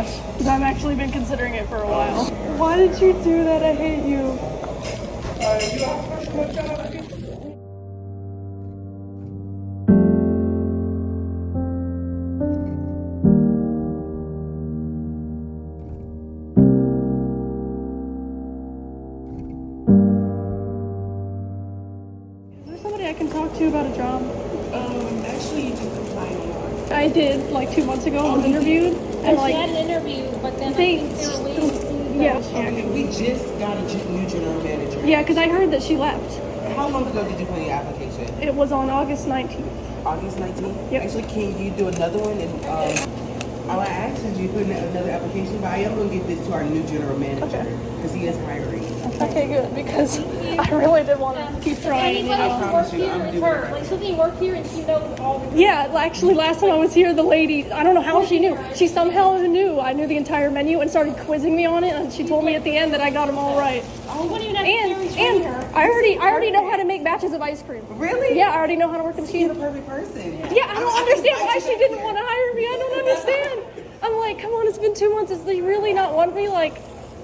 gosh. Because I've actually been considering it for a while. Why did you do that? I hate you. Is there somebody I can talk to about a job? Actually, you just applied online. I did like 2 months ago. I was interviewed. And She had an interview, but then they- I think they were waiting to see yeah. Okay, we just got a new general manager. Yeah, because I heard that she left. How long ago did you put in your application? It was on August 19th. August 19th? Yep. Actually, can you do another one? And all I asked is you put in another application, but I am going to get this to our new general manager because he is hiring. Okay, good, because I really did want to keep trying. Anybody who promise works you, here I'm is doing her. it. Like, Susie worked here and she knows all the Yeah, actually, last time I was here, the lady, I don't know how she knew. She somehow knew I knew the entire menu and started quizzing me on it, and she told me at the end that I got them all right. You wouldn't even have to carry And her. I already know how to make batches of ice cream. Really? Yeah, I already know how to work the You're machine. the perfect person. Yeah, I don't understand why she didn't want to hire me. I don't understand. I'm like, come on, it's been 2 months. Does they really not want me? Like,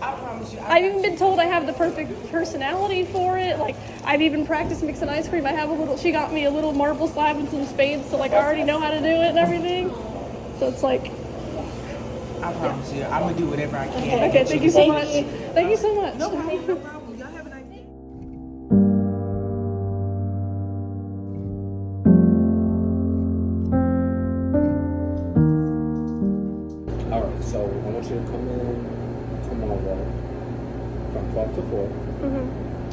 I promise you. I've even been told I have the perfect personality for it. Like, I've even practiced mixing ice cream. I have a little, she got me a little marble slab and some spades, so like I already know how to do it and everything. So it's like, I promise you. I'm going to do whatever I can. okay, thank you so much. Thank you so much. No problem. No problem. Y'all have a nice day. All right, so I want you to come in tomorrow from 12 to 4.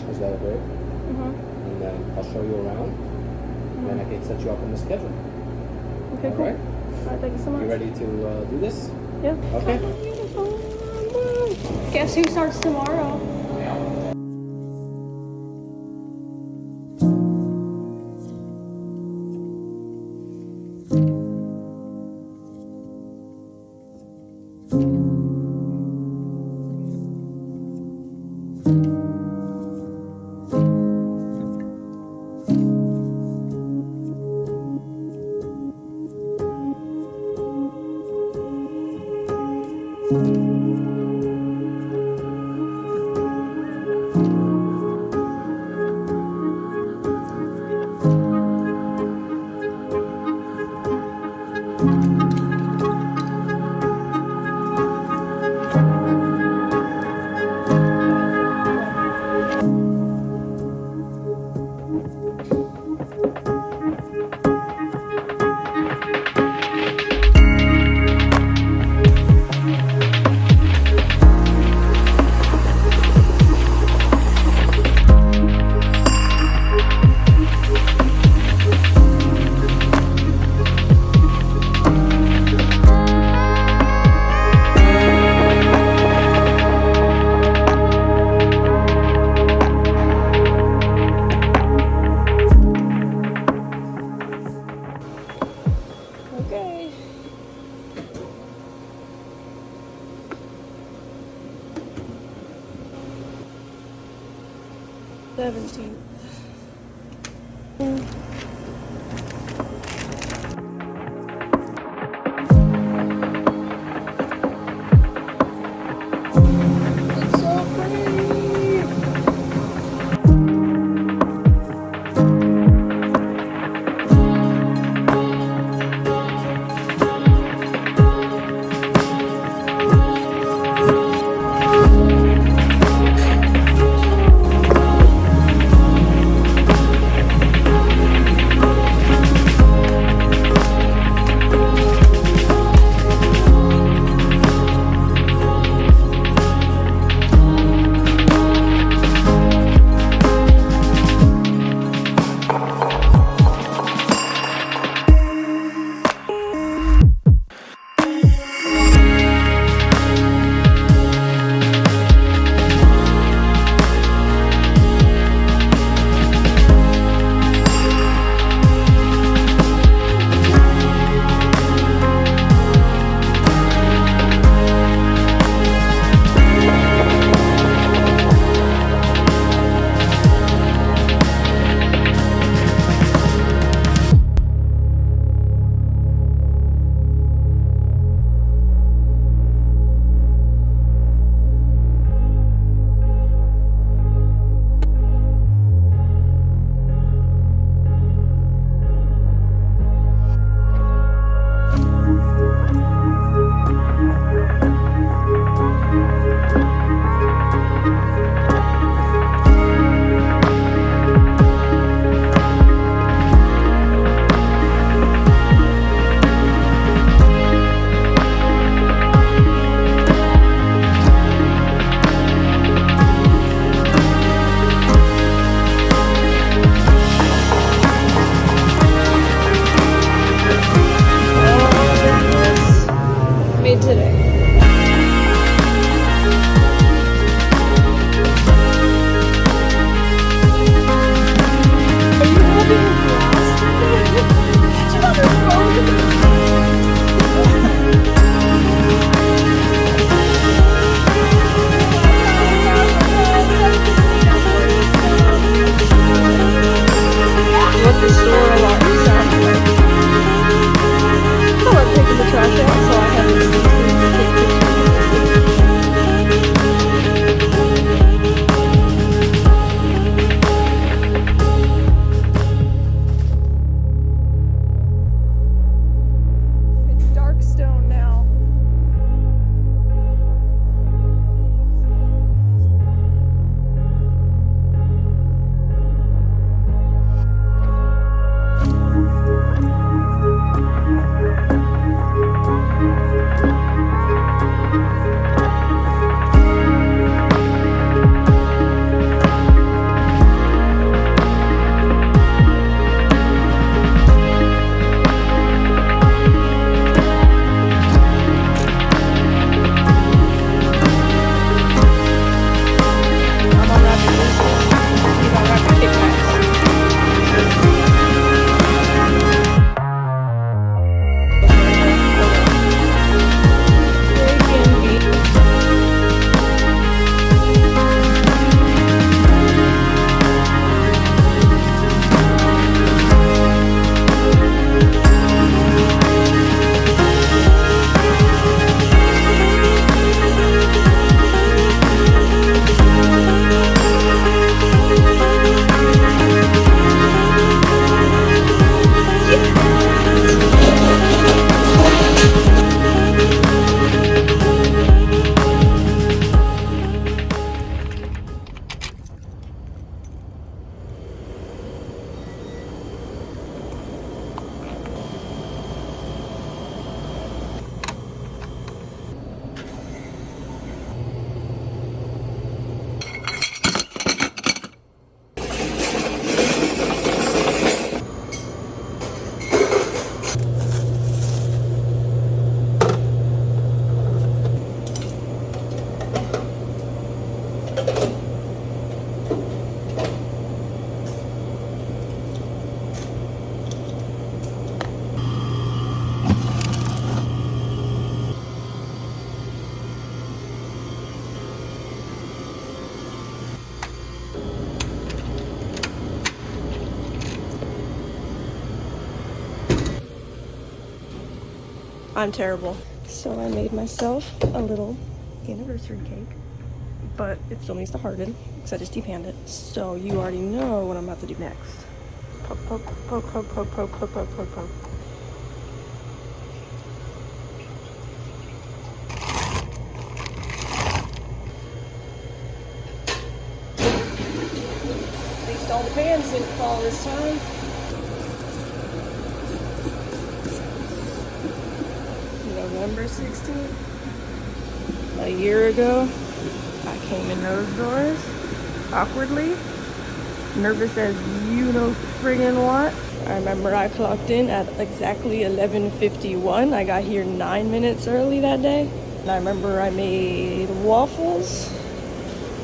Is that okay? And then I'll show you around. And then I can set you up on the schedule. Okay, All cool. right? All right, thank you so much. You ready to do this? Yeah. Okay. Guess who starts tomorrow? Okay. Seventeenth. It's so pretty. I'm terrible. So I made myself a little anniversary cake, but it still needs to harden because I just depanned it. So you already know what I'm about to do next. Poke, poke, poke, poke, poke, poke, poke, poke, poke, poke. At least all the pans didn't fall this time. November 16th, a year ago, I came in those doors awkwardly, nervous as you know friggin' what. I remember I clocked in at exactly 11:51. I got here 9 minutes early that day. And I remember I made waffles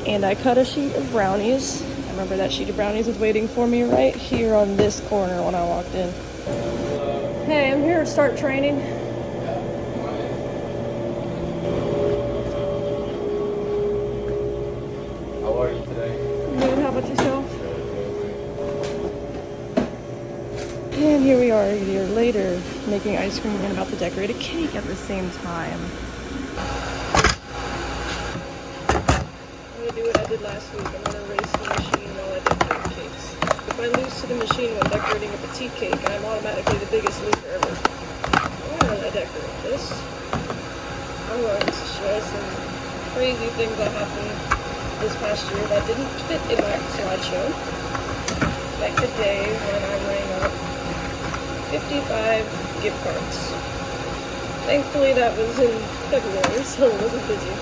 and I cut a sheet of brownies. I remember that sheet of brownies was waiting for me right here on this corner when I walked in. Hey, I'm here to start training. How are you today? Good, how about yourself? And here we are a year later, making ice cream and about to decorate a cake at the same time. I'm gonna do what I did last week. I'm gonna race the machine while I decorate cakes. If I lose to the machine when decorating a petite cake, I'm automatically the biggest loser ever. Why did I decorate this? I'm going to share some crazy things that happened this past year that didn't fit in my slideshow. Like the day when I rang up 55 gift cards. Thankfully that was in February, so it wasn't busy.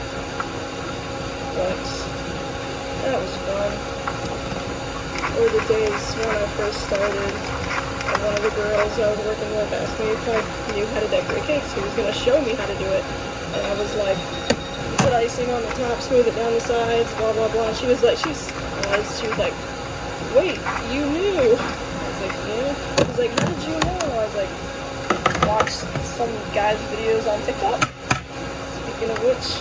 But that was fun. Or the days when I first started, and one of the girls I was working with asked me if I knew how to decorate cakes. He was going to show me how to do it. And I was like, put icing on the top, smooth it down the sides, blah, blah, blah. And she was like, she was like, wait, you knew? I was like, yeah. He was like, how did you know? I was like, watched some guy's videos on TikTok. Speaking of which,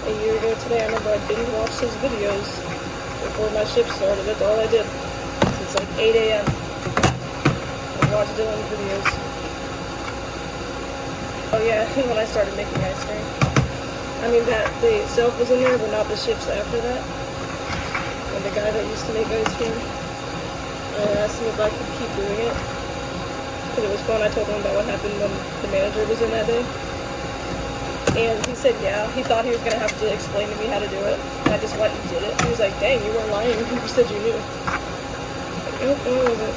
a year ago today, I remember I binge watched his videos before my shift started. That's all I did. Since like 8 a.m. I watched Dylan's videos. Oh yeah, when I started making ice cream. I mean, that the itself was in there, but not the shifts after that. And the guy that used to make ice cream, I asked him if I could keep doing it. Because it was fun. I told him about what happened when the manager was in that day. And he said, yeah, he thought he was going to have to explain to me how to do it. And I just went and did it. He was like, dang, you weren't lying. You said you knew. Like, nope, no, it wasn't.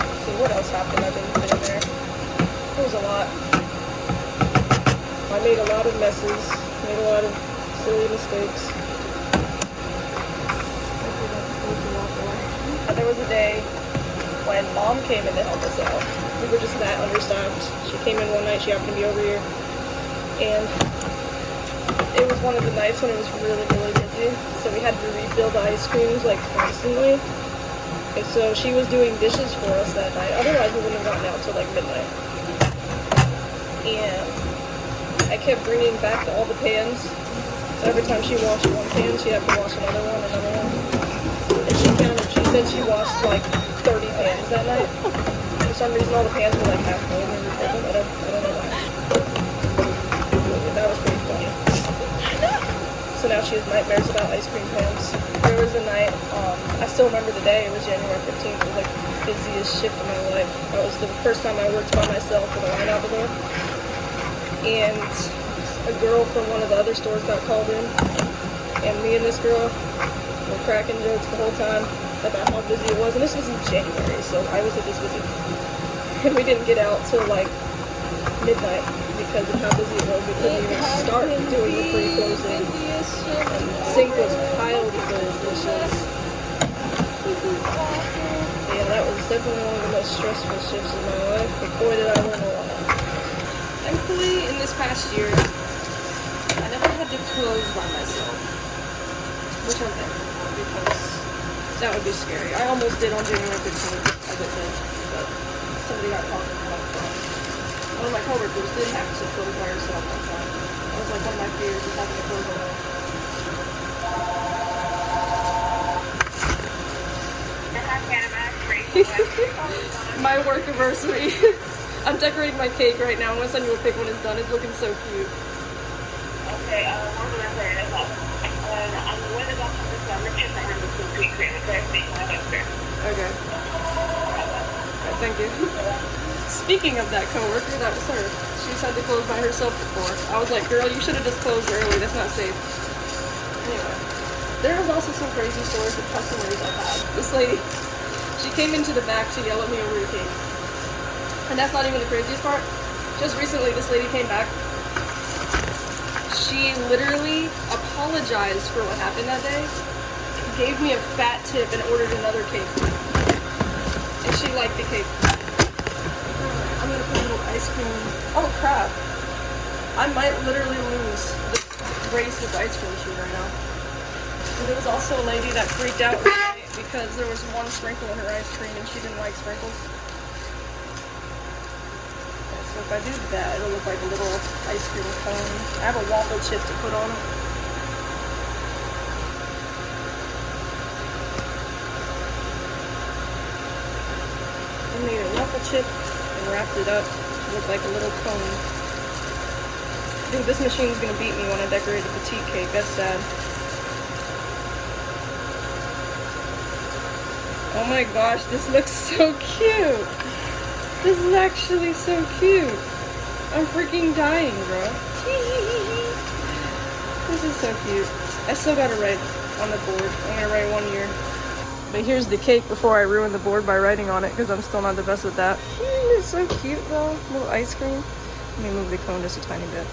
Let's see, what else happened that didn't fit in there? There was a lot. I made a lot of messes. Made a lot of silly mistakes. There was a day when Mom came in to help us out. We were just that understaffed. She came in one night. She happened to be over here. And it was one of the nights when it was really, really busy. So we had to refill the ice creams like constantly. And so she was doing dishes for us that night. Otherwise we wouldn't have gotten out till like midnight. And I kept bringing back all the pans. So every time she washed one pan, she'd have to wash another one. And she counted, she said she washed like 30 pans that night. For some reason all the pans were like half full. I don't know why. That was pretty funny. So now she has nightmares about ice cream pans. There was a night, I still remember the day, it was January 15th, it was like the busiest shift of my life. That was the first time I worked by myself with a line out the door. And a girl from one of the other stores got called in. And me and this girl were cracking jokes the whole time about how busy it was. And this was in January, so I wasn't this busy. And we didn't get out till like midnight because of how busy it was. We couldn't even start doing the pre-closing. And the sink was piled full of dishes. Yeah, that was definitely one of the most stressful shifts of my life, but boy did I learn a lot. Thankfully, in this past year, I never had to close by myself, which I'm thankful for because that would be scary. I almost did on January 15th, as I said, but somebody got called in about that. One of my coworkers did have to close by herself one time. That was like one of my fears, is having to close alone. My work anniversary. I'm decorating my cake right now. I'm gonna send you a pic when it's done. It's looking so cute. Okay, one minute, sorry, that's all. I'm going to go to the summer trip and have some sweet cream and clarification on upstairs. Okay. Alright, thank you. Speaking of that coworker, that was her. She's had to close by herself before. I was like, girl, you should have just closed early. That's not safe. Anyway, there was also some crazy stories with customers I've had. This lady, she came into the back to yell at me over the cake. And that's not even the craziest part. Just recently, this lady came back. She literally apologized for what happened that day, gave me a fat tip, and ordered another cake. And she liked the cake. I'm gonna put a little ice cream. Oh crap. I might literally lose this race with ice cream machine right now. And there was also a lady that freaked out because there was one sprinkle in her ice cream and she didn't like sprinkles. So if I do that, it'll look like a little ice cream cone. I have a waffle chip to put on it. I made a waffle chip and wrapped it up to look like a little cone. Dude, this machine's gonna beat me when I decorate a petite cake. That's sad. Oh my gosh, this looks so cute. This is actually so cute. I'm freaking dying, bro. This is so cute. I still gotta write on the board. I'm gonna write 1 year. But here's the cake before I ruin the board by writing on it because I'm still not the best at that. It's so cute though. Little ice cream. Let me move the cone just a tiny bit.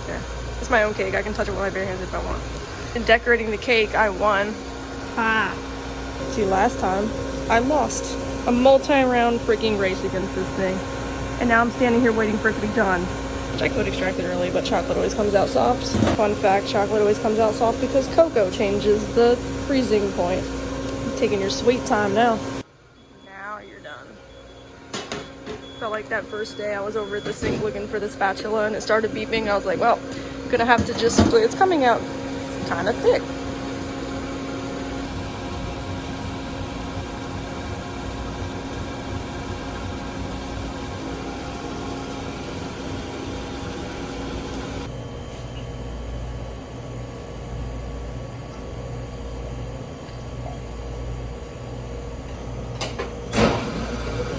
There. It's my own cake. I can touch it with my bare hands if I want. In decorating the cake, I won. Ha! See, last time, I lost a multi-round freaking race against this thing. And now I'm standing here waiting for it to be done. I could extract it early, but chocolate always comes out soft. Fun fact, chocolate always comes out soft because cocoa changes the freezing point. You're taking your sweet time now. Now you're done. Felt like that first day I was over at the sink looking for the spatula and it started beeping. I was like, well, I'm gonna have to just, it's coming out kind of thick.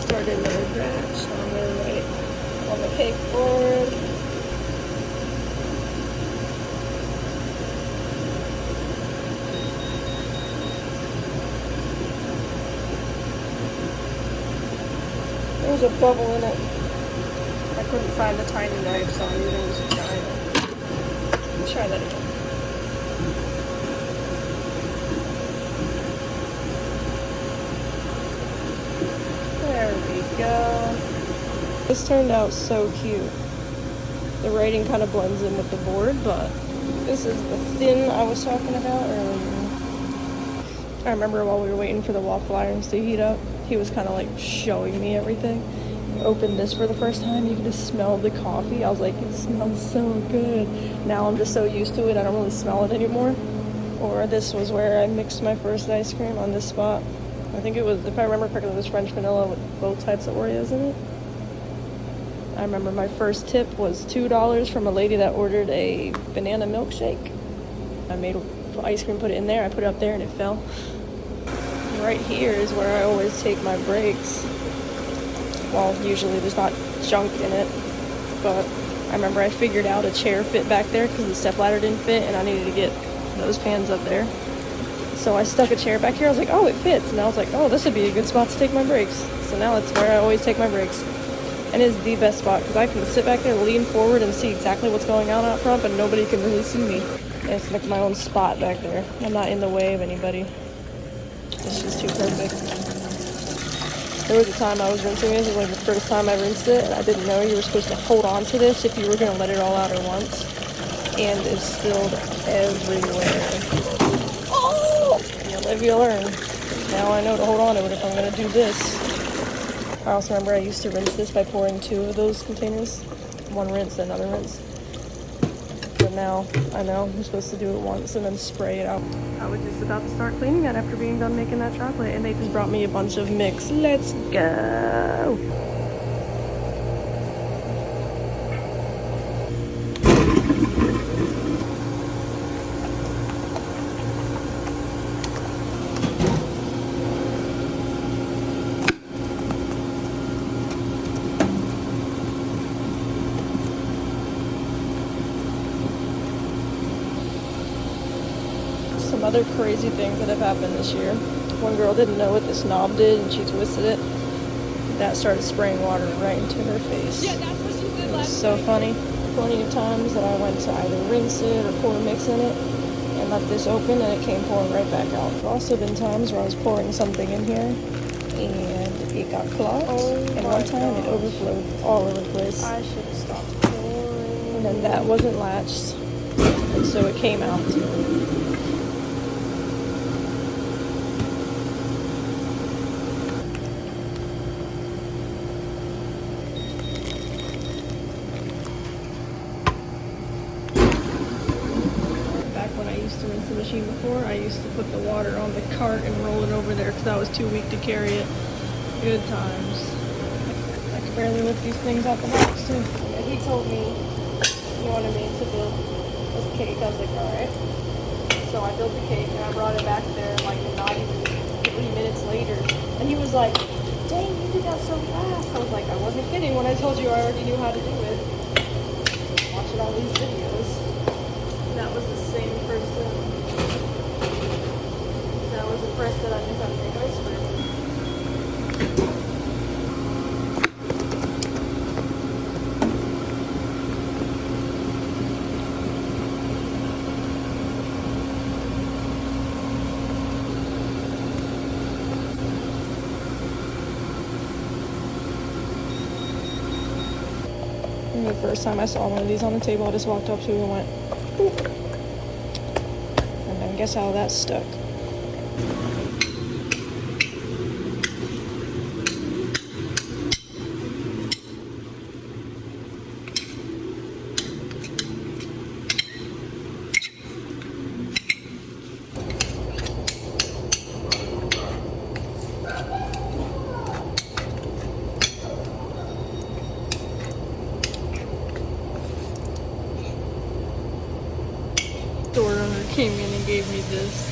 Started another batch, so I'm gonna write it on the cake board. There's a bubble in it. I couldn't find the tiny knife, so I'm using this giant. Let's try that again. There we go. This turned out so cute. The writing kind of blends in with the board, but this is the thin I was talking about earlier. I remember while we were waiting for the waffle irons to heat up, he was kind of like showing me everything. Opened this for the first time, you could just smell the coffee. I was like, it smells so good. Now I'm just so used to it, I don't really smell it anymore. Or this was where I mixed my first ice cream on this spot. I think it was, if I remember correctly, it was French vanilla with both types of Oreos in it. I remember my first tip was $2 from a lady that ordered a banana milkshake. I made ice cream, put it in there, I put it up there and it fell. Right here is where I always take my breaks. Well, usually there's not junk in it, but I remember I figured out a chair fit back there because the stepladder didn't fit and I needed to get those pans up there. So I stuck a chair back here. I was like, oh, it fits. And I was like, oh, this would be a good spot to take my breaks. So now it's where I always take my breaks. And it's the best spot because I can sit back there, lean forward, and see exactly what's going on out front, but nobody can really see me. And it's like my own spot back there. I'm not in the way of anybody. It's just too perfect. There was a time I was rinsing this. It was like the first time I rinsed it, and I didn't know you were supposed to hold on to this if you were going to let it all out at once. And it spilled everywhere. Oh! You live, you learn. Now I know to hold on to it if I'm going to do this. I also remember I used to rinse this by pouring 2 of those containers. One rinse, another rinse. But now I know I'm supposed to do it once and then spray it out. I was just about to start cleaning it after being done making that chocolate, and they just brought me a bunch of mix. Let's go! some other crazy things that have happened this year. One girl didn't know what this knob did and she twisted it. That started spraying water right into her face. Yeah, that's what she did It was last so funny. Plenty of times that I went to either rinse it or pour a mix in it and left this open and it came pouring right back out. There have also been times where I was pouring something in here and it got clogged. And one time it overflowed all over the place. I should have stopped pouring. And then that wasn't latched. And so it came out. Back when I used to rinse the machine before, I used to put the water on the cart and roll it over there because I was too weak to carry it. Good times. I could barely lift these things out the box too. And he told me he wanted me to build this cake. I was like, alright. So I built the cake and I brought it back there like not even 3 minutes later. And he was like, dang, you did that so fast. I was like, I wasn't kidding when I told you I already knew how to do it. Watching all these videos. That was the same person that was impressed that I knew how to make ice cream. And the first time I saw one of these on the table, I just walked up to it and went, boop. And then guess how that stuck. Store owner came in and gave me this.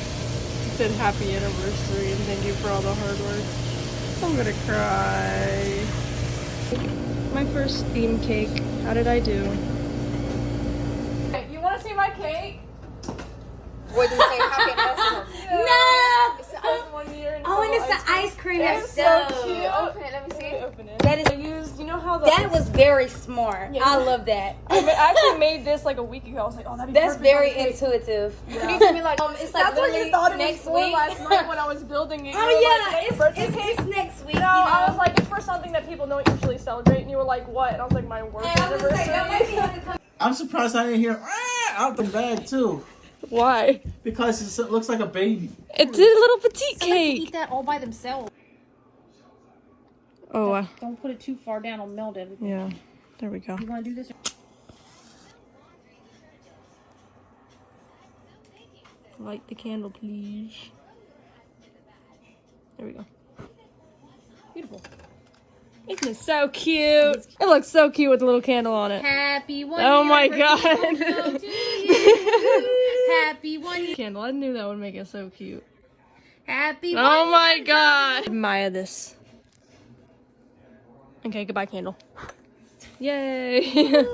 He said happy anniversary and thank you for all the hard work. I'm gonna cry. My first theme cake. How did I do? You wanna see my cake? What did you say? Happy anniversary? No! It's the ice 1 year and Oh, and it's the ice cream. It's That's so so cute. Open it. Let me see. Open it. That is. I used, you know how the That was very smart. Yeah. I love that. I actually made this like a week ago. I was like, oh, that'd be That's perfect very on the cake. intuitive. Yeah. You can be like, it's like That's what literally you thought it was next for week. last night when I was building it. You Oh were yeah, like, "Hey, birthday cake?" it's next week. No, you know? I was like, it's for something that people don't usually celebrate, and you were like, what? And I was like, my work And I was anniversary. like, that might be how to come. I'm surprised I didn't hear out the bag too, Why? because it looks like a baby. It's a little petite Somebody can cake. eat that all by themselves. Oh, Don't put it too far down, it'll melt everything. yeah. There we go. You want to do this? Light the candle, please. There we go. Beautiful. Isn't it so cute? It looks so cute with the little candle on it. Happy 1 Oh year my anniversary God. to you. Happy 1 year. Candle. I knew that would make it so cute. Happy Oh 1 my year. God. Maya this. Okay, goodbye, candle. Yay.